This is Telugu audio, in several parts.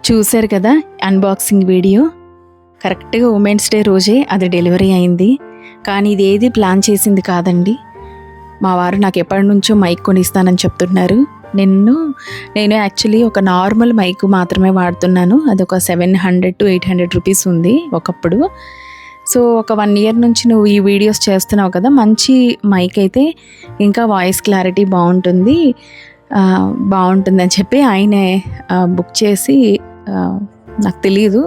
చూశారు కదా అన్బాక్సింగ్ వీడియో. కరెక్ట్గా ఉమెన్స్ డే రోజే అది డెలివరీ అయింది. కానీ ఇది ఏది ప్లాన్ చేసింది కాదండి. మా వారు నాకు ఎప్పటి నుంచో మైక్ కొనిస్తానని చెప్తున్నారు. నేను యాక్చువల్లీ ఒక నార్మల్ మైక్ మాత్రమే వాడుతున్నాను. అది ఒక 700 to 800 రూపీస్ ఉంది ఒకప్పుడు. సో ఒక 1 year నుంచి నువ్వు ఈ వీడియోస్ చేస్తున్నావు కదా, మంచి మైక్ అయితే ఇంకా వాయిస్ క్లారిటీ బాగుంటుందని చెప్పి ఆయనే బుక్ చేసి, నాకు తెలియదు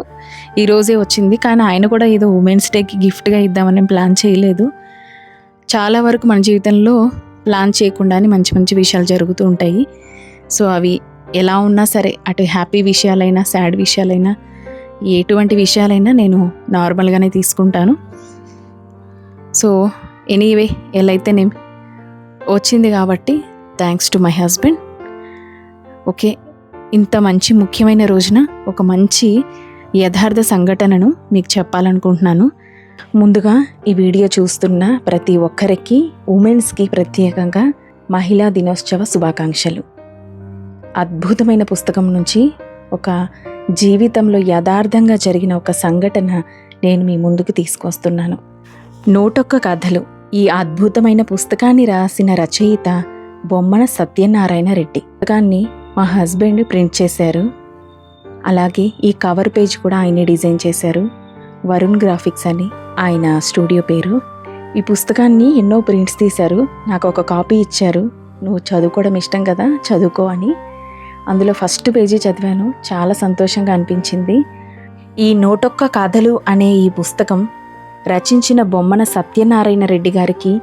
ఈరోజే వచ్చింది. కానీ ఆయన కూడా ఏదో ఉమెన్స్ డేకి గిఫ్ట్గా ఇద్దామని ప్లాన్ చేయలేదు. చాలా వరకు మన జీవితంలో ప్లాన్ చేయకుండానే మంచి మంచి విషయాలు జరుగుతూ ఉంటాయి. సో అవి ఎలా ఉన్నా సరే, అటు హ్యాపీ విషయాలైనా సాడ్ విషయాలైనా ఎటువంటి విషయాలైనా నేను నార్మల్గానే తీసుకుంటాను. సో ఎనీవే ఎలా అయితేనేమి వచ్చింది కాబట్టి thanks to my husband. Okay, ఇంత మంచి ముఖ్యమైన రోజున ఒక మంచి యథార్థ సంఘటనను మీకు చెప్పాలనుకుంటున్నాను. ముందుగా ఈ వీడియో చూస్తున్న ప్రతి ఒక్కరికి, ఉమెన్స్కి ప్రత్యేకంగా మహిళా దినోత్సవ శుభాకాంక్షలు. అద్భుతమైన పుస్తకం నుంచి ఒక జీవితంలో యథార్థంగా జరిగిన ఒక సంఘటన నేను మీ ముందుకు తీసుకొస్తున్నాను. 101 కథలు. ఈ అద్భుతమైన పుస్తకాన్ని రాసిన రచయిత బొమ్మన సత్యనారాయణ రెడ్డి. పుస్తకాన్ని మా హస్బెండ్ ప్రింట్ చేశారు. అలాగే ఈ కవర్ పేజ్ కూడా ఆయనే డిజైన్ చేశారు. వరుణ్ గ్రాఫిక్స్ అని ఆయన స్టూడియో పేరు. ఈ పుస్తకాన్ని ఎన్నో ప్రింట్స్ తీశారు. నాకు ఒక కాపీ ఇచ్చారు. నువ్వు చదువుకోవడం ఇష్టం కదా, చదువుకో అని. అందులో ఫస్ట్ పేజీ చదివాను. చాలా సంతోషంగా అనిపించింది. ఈ 101 కథలు అనే ఈ పుస్తకం రచించిన బొమ్మన సత్యనారాయణ రెడ్డి గారికి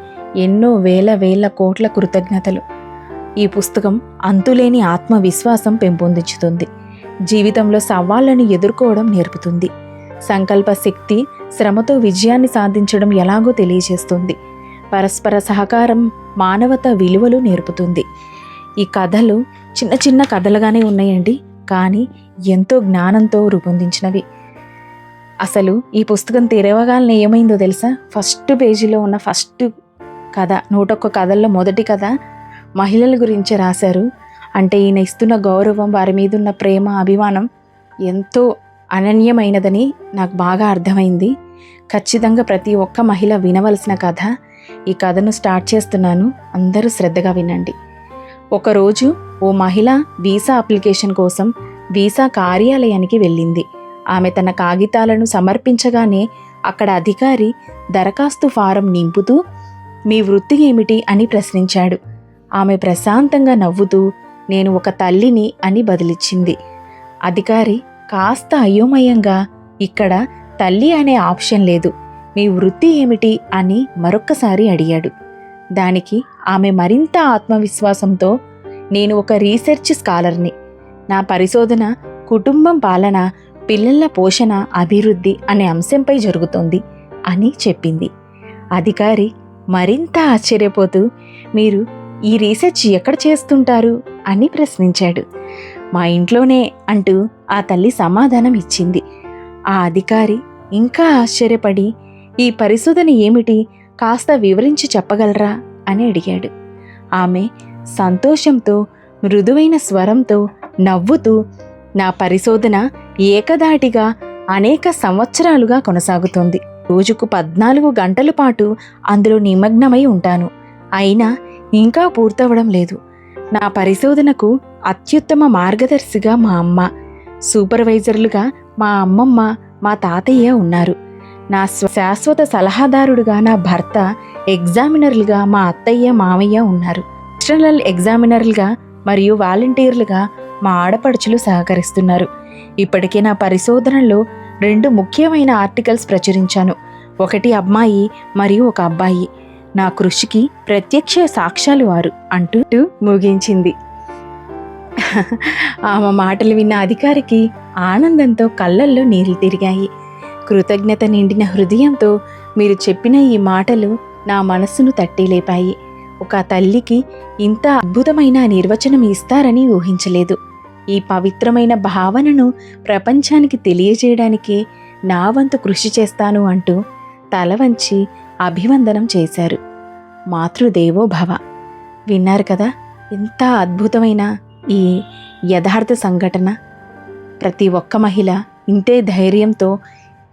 ఎన్నో వేల కోట్ల కృతజ్ఞతలు. ఈ పుస్తకం అంతులేని ఆత్మవిశ్వాసం పెంపొందించుతుంది. జీవితంలో సవాళ్లను ఎదుర్కోవడం నేర్పుతుంది. సంకల్ప శక్తి, శ్రమతో విజయాన్ని సాధించడం ఎలాగో తెలియజేస్తుంది. పరస్పర సహకారం, మానవత విలువలు నేర్పుతుంది. ఈ కథలు చిన్న చిన్న కథలుగానే ఉన్నాయండి, కానీ ఎంతో జ్ఞానంతో రూపొందించినవి. అసలు ఈ పుస్తకం తెరవగానే ఏమైందో తెలుసా? ఫస్ట్ పేజీలో ఉన్న ఫస్ట్ కథ, 101 కథల్లో మొదటి కథ మహిళల గురించి రాశారు. అంటే ఈయన ఇస్తున్న గౌరవం, వారి మీద ఉన్న ప్రేమ, అభిమానం ఎంతో అనన్యమైనదని నాకు బాగా అర్థమైంది. ఖచ్చితంగా ప్రతి ఒక్క మహిళ వినవలసిన కథ. ఈ కథను స్టార్ట్ చేస్తున్నాను, అందరూ శ్రద్ధగా వినండి. ఒకరోజు ఓ మహిళ వీసా అప్లికేషన్ కోసం వీసా కార్యాలయానికి వెళ్ళింది. ఆమె తన కాగితాలను సమర్పించగానే అక్కడ అధికారి దరఖాస్తు ఫారం నింపుతూ, మీ వృత్తి ఏమిటి అని ప్రశ్నించాడు. ఆమె ప్రశాంతంగా నవ్వుతూ, నేను ఒక తల్లిని అని బదిలిచ్చింది. అధికారి కాస్త అయోమయంగా, ఇక్కడ తల్లి అనే ఆప్షన్ లేదు, మీ వృత్తి ఏమిటి అని మరొక్కసారి అడిగాడు. దానికి ఆమె మరింత ఆత్మవిశ్వాసంతో, నేను ఒక రీసెర్చ్ స్కాలర్ని, నా పరిశోధన కుటుంబం పాలన, పిల్లల పోషణ, అభివృద్ధి అనే అంశంపై జరుగుతోంది అని చెప్పింది. అధికారి మరింత ఆశ్చర్యపోతూ, మీరు ఈ రీసెర్చ్ ఎక్కడ చేస్తుంటారు అని ప్రశ్నించాడు. మా ఇంట్లోనే అంటూ ఆ తల్లి సమాధానం ఇచ్చింది. ఆ అధికారి ఇంకా ఆశ్చర్యపడి, ఈ పరిశోధన ఏమిటి, కాస్త వివరించి చెప్పగలరా అని అడిగాడు. ఆమె సంతోషంతో, మృదువైన స్వరంతో నవ్వుతూ, నా పరిశోధన ఏకధాటిగా అనేక సంవత్సరాలుగా కొనసాగుతుంది. రోజుకు 14 గంటల పాటు అందులో నిమగ్నమై ఉంటాను. అయినా ఇంకా పూర్తవడం లేదు. నా పరిశోధనకు అత్యుత్తమ మార్గదర్శిగా మా అమ్మ, సూపర్వైజర్లుగా మా అమ్మమ్మ, మా తాతయ్య ఉన్నారు. నా శాశ్వత సలహాదారుడుగా నా భర్త, ఎగ్జామినర్లుగా మా అత్తయ్య, మామయ్య ఉన్నారు. ఎక్స్టర్నల్ ఎగ్జామినర్లుగా మరియు వాలంటీర్లుగా మా ఆడపడుచులు సహకరిస్తున్నారు. ఇప్పటికే నా పరిశోధనలో 2 ముఖ్యమైన ఆర్టికల్స్ ప్రచురించాను. ఒకటి అమ్మాయి మరియు ఒక అబ్బాయి. నా కృషికి ప్రత్యక్ష సాక్ష్యాలు వారు అంటూ ముగించింది. ఆమె మాటలు విన్న అధికారికి ఆనందంతో కళ్ళల్లో నీళ్లు తిరిగాయి. కృతజ్ఞత నిండిన హృదయంతో, మీరు చెప్పిన ఈ మాటలు నా మనస్సును తట్టిలేపాయి. ఒక తల్లికి ఇంత అద్భుతమైన నిర్వచనం ఇస్తారని ఊహించలేదు. ఈ పవిత్రమైన భావనను ప్రపంచానికి తెలియజేయడానికి నా వంతు కృషి చేస్తాను అంటూ తల వంచి అభివందనం చేశారు. మాతృదేవో భవ. విన్నారు కదా ఎంత అద్భుతమైన ఈ యథార్థ సంఘటన. ప్రతి ఒక్క మహిళ ఇంతే ధైర్యంతో,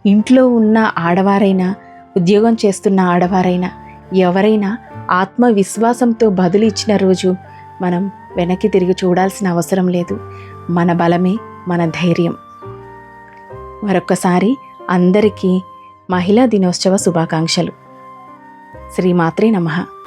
ఇంట్లో ఉన్న ఆడవారైనా, ఉద్యోగం చేస్తున్న ఆడవారైనా, ఎవరైనా ఆత్మవిశ్వాసంతో బదులు ఇచ్చిన రోజు మనం వెనక్కి తిరిగి చూడాల్సిన అవసరం లేదు. మన బలమే మన ధైర్యం. మరొక్కసారి అందరికీ మహిళా దినోత్సవ శుభాకాంక్షలు. శ్రీమాత్రే నమః.